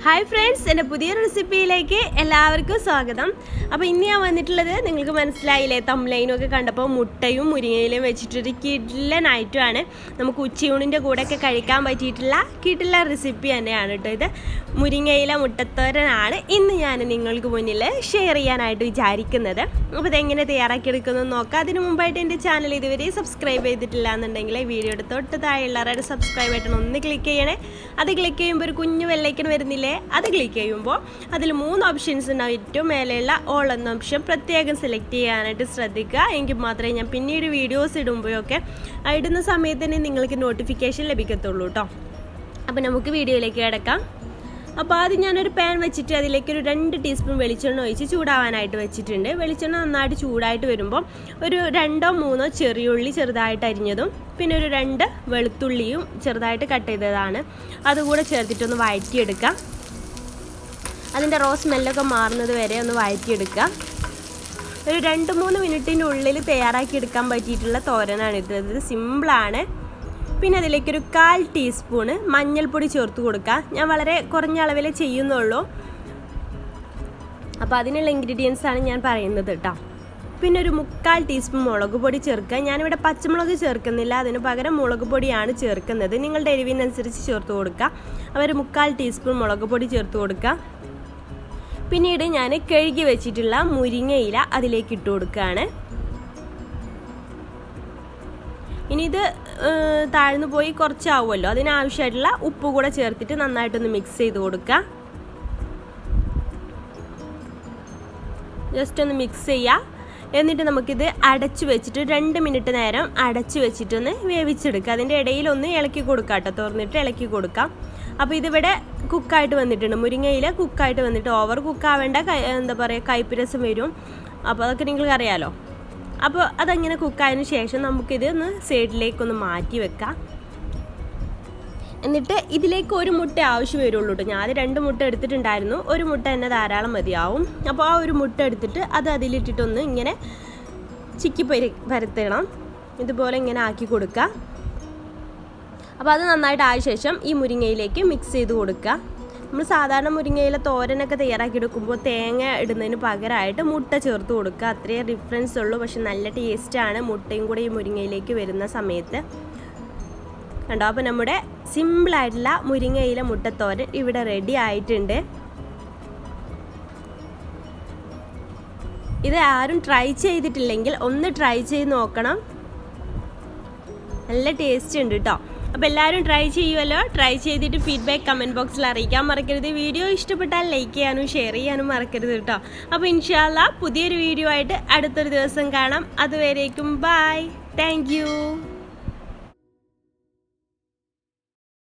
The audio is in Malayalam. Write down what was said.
ഹായ് ഫ്രണ്ട്സ്, എൻ്റെ പുതിയൊരു റെസിപ്പിയിലേക്ക് എല്ലാവർക്കും സ്വാഗതം. അപ്പോൾ ഇന്ന് ഞാൻ വന്നിട്ടുള്ളത് നിങ്ങൾക്ക് മനസ്സിലായില്ലേ, തംബ്ലൈനൊക്കെ കണ്ടപ്പോൾ മുട്ടയും മുരിങ്ങയിലും വെച്ചിട്ടൊരു കിടിലൻ ഐറ്റമാണ്. നമുക്ക് ഉച്ചയൂണിൻ്റെ കൂടെയൊക്കെ കഴിക്കാൻ പറ്റിയിട്ടുള്ള കിടിലൻ റെസിപ്പി തന്നെയാണ് കേട്ടോ. ഇത് മുരിങ്ങയില മുട്ടത്തോരനാണ് ഇന്ന് ഞാൻ നിങ്ങൾക്ക് മുന്നിൽ ഷെയർ ചെയ്യാനായിട്ട് വിചാരിക്കുന്നത്. അപ്പോൾ ഇതെങ്ങനെ തയ്യാറാക്കിയെടുക്കുന്നത് നോക്കാം. അതിന് മുമ്പായിട്ട് എൻ്റെ ചാനൽ ഇതുവരെ സബ്സ്ക്രൈബ് ചെയ്തിട്ടില്ല എന്നുണ്ടെങ്കിൽ വീഡിയോയുടെ തൊട്ട് താഴെയുള്ള റെഡ് സബ്സ്ക്രൈബ് ബട്ടൺ ഒന്ന് ക്ലിക്ക് ചെയ്യണേ. അത് ക്ലിക്ക് ചെയ്യുമ്പോൾ ഒരു കുഞ്ഞു ബെല്ലൈക്കൺ വരുന്നില്ലേ, അത് ക്ലിക്ക് ചെയ്യുമ്പോൾ അതിൽ 3 ഓപ്ഷൻസ് ഉണ്ടാവും. ഏറ്റവും മേലെയുള്ള ഓൾ എന്ന ഓപ്ഷൻ പ്രത്യേകം സെലക്ട് ചെയ്യാനായിട്ട് ശ്രദ്ധിക്കുക. എങ്കിൽ മാത്രമേ ഞാൻ പിന്നീട് വീഡിയോസ് ഇടുമ്പോഴൊക്കെ ഇടുന്ന സമയത്ത് തന്നെ നിങ്ങൾക്ക് നോട്ടിഫിക്കേഷൻ ലഭിക്കത്തുള്ളൂ കേട്ടോ. അപ്പോൾ നമുക്ക് വീഡിയോയിലേക്ക് കിടക്കാം. അപ്പോൾ ആദ്യം ഞാനൊരു പാൻ വെച്ചിട്ട് അതിലേക്ക് 2 ടീസ്പൂൺ വെളിച്ചെണ്ണ ഒഴിച്ച് ചൂടാവാനായിട്ട് വെച്ചിട്ടുണ്ട്. വെളിച്ചെണ്ണ നന്നായിട്ട് ചൂടായിട്ട് വരുമ്പോൾ ഒരു 2-3 ചെറിയുള്ളി ചെറുതായിട്ട് അരിഞ്ഞതും പിന്നെ ഒരു 2 വെളുത്തുള്ളിയും ചെറുതായിട്ട് കട്ട് ചെയ്തതാണ് അതുകൂടെ ചേർത്തിട്ടൊന്ന് വഴറ്റിയെടുക്കാം. അതിൻ്റെ റോ സ്മെല്ലൊക്കെ മാറുന്നത് വരെ ഒന്ന് വഴറ്റിയെടുക്കുക. ഒരു 2-3 മിനിറ്റിൻ്റെ ഉള്ളിൽ തയ്യാറാക്കിയെടുക്കാൻ പറ്റിയിട്ടുള്ള തോരനാണിത്. ഇത് സിമ്പിളാണ്. പിന്നെ അതിലേക്കൊരു 1/4 ടീസ്പൂണ് മഞ്ഞൾപ്പൊടി ചേർത്ത് കൊടുക്കുക. ഞാൻ വളരെ കുറഞ്ഞ അളവിൽ ചെയ്യുന്നുള്ളൂ. അപ്പോൾ അതിനുള്ള ഇൻഗ്രീഡിയൻസാണ് ഞാൻ പറയുന്നത് കേട്ടോ. പിന്നെ ഒരു 3/4 ടീസ്പൂൺ മുളക് പൊടി ചേർക്കുക. ഞാനിവിടെ പച്ചമുളക് ചേർക്കുന്നില്ല, അതിന് പകരം മുളക് പൊടിയാണ് ചേർക്കുന്നത്. നിങ്ങളുടെ എരിവിനനുസരിച്ച് ചേർത്ത് കൊടുക്കുക. അപ്പോൾ ഒരു 3/4 ടീസ്പൂൺ മുളക് പൊടി ചേർത്ത് കൊടുക്കുക. പിന്നീട് ഞാൻ കഴുകി വെച്ചിട്ടുള്ള മുരിങ്ങയില അതിലേക്ക് ഇട്ട് കൊടുക്കുകയാണ്. ഇനി ഇത് താഴ്ന്നു പോയി കുറച്ചാവുമല്ലോ, അതിനാവശ്യമായിട്ടുള്ള ഉപ്പ് കൂടെ ചേർത്തിട്ട് നന്നായിട്ടൊന്ന് മിക്സ് ചെയ്ത് കൊടുക്കുക. ജസ്റ്റ് ഒന്ന് മിക്സ് ചെയ്യുക. എന്നിട്ട് നമുക്കിത് അടച്ചു വെച്ചിട്ട് 2 മിനിറ്റ് നേരം അടച്ചു വെച്ചിട്ടൊന്ന് വേവിച്ചെടുക്കുക. അതിൻ്റെ ഇടയിലൊന്ന് ഇളക്കി കൊടുക്കാം കേട്ടോ, തുറന്നിട്ട് ഇളക്കി കൊടുക്കാം. അപ്പോൾ ഇതിവിടെ കുക്കായിട്ട് വന്നിട്ടുണ്ട്. മുരിങ്ങയില കുക്കായിട്ട് വന്നിട്ട് ഓവർ കുക്കാവേണ്ട, എന്താ പറയുക, കയ്പ്പ് രസം വരും. അപ്പോൾ അതൊക്കെ നിങ്ങൾക്ക് അറിയാമല്ലോ. അപ്പോൾ അതങ്ങനെ കുക്കായതിനു ശേഷം നമുക്കിത് ഒന്ന് സൈഡിലേക്കൊന്ന് മാറ്റി വെക്കാം. എന്നിട്ട് ഇതിലേക്ക് 1 മുട്ട ആവശ്യം വരുള്ളൂ കേട്ടോ. ഞാൻ 2 മുട്ട എടുത്തിട്ടുണ്ടായിരുന്നു. 1 മുട്ട തന്നെ ധാരാളം മതിയാവും. അപ്പോൾ ആ 1 മുട്ട എടുത്തിട്ട് അത് അതിലിട്ടിട്ടൊന്ന് ഇങ്ങനെ ചിക്കി പരത്തണം. ഇതുപോലെ ഇങ്ങനെ ആക്കി കൊടുക്കുക. അപ്പോൾ അത് നന്നായിട്ട് ആയ ശേഷം ഈ മുരിങ്ങയിലേക്ക് മിക്സ് ചെയ്ത് കൊടുക്കുക. നമ്മൾ സാധാരണ മുരിങ്ങയില തോരനൊക്കെ തയ്യാറാക്കി എടുക്കുമ്പോൾ തേങ്ങ ഇടുന്നതിന് പകരമായിട്ട് മുട്ട ചേർത്ത് കൊടുക്കുക. അത്രയേ ഡിഫറൻസ് ഉള്ളൂ. പക്ഷെ നല്ല ടേസ്റ്റാണ് മുട്ടയും കൂടെ ഈ മുരിങ്ങയിലേക്ക് വരുന്ന സമയത്ത്. കണ്ടോ, അപ്പോൾ നമ്മുടെ സിമ്പിളായിട്ടുള്ള മുരിങ്ങയില മുട്ടത്തോരൻ ഇവിടെ റെഡി ആയിട്ടുണ്ട്. ഇത് ആരും ട്രൈ ചെയ്തിട്ടില്ലെങ്കിൽ ഒന്ന് ട്രൈ ചെയ്ത് നോക്കണം. നല്ല ടേസ്റ്റ് ഉണ്ട് കേട്ടോ. അപ്പോൾ എല്ലാവരും ട്രൈ ചെയ്യുമല്ലോ. ട്രൈ ചെയ്തിട്ട് ഫീഡ്ബാക്ക് കമൻറ്റ് ബോക്സിൽ അറിയിക്കാൻ മറക്കരുത്. വീഡിയോ ഇഷ്ടപ്പെട്ടാൽ ലൈക്ക് ചെയ്യാനും ഷെയർ ചെയ്യാനും മറക്കരുത് കേട്ടോ. അപ്പോൾ ഇൻഷാ അല്ലാഹ് പുതിയൊരു വീഡിയോ ആയിട്ട് അടുത്തൊരു ദിവസം കാണാം. അതുവരേക്കും ബൈ. Thank you.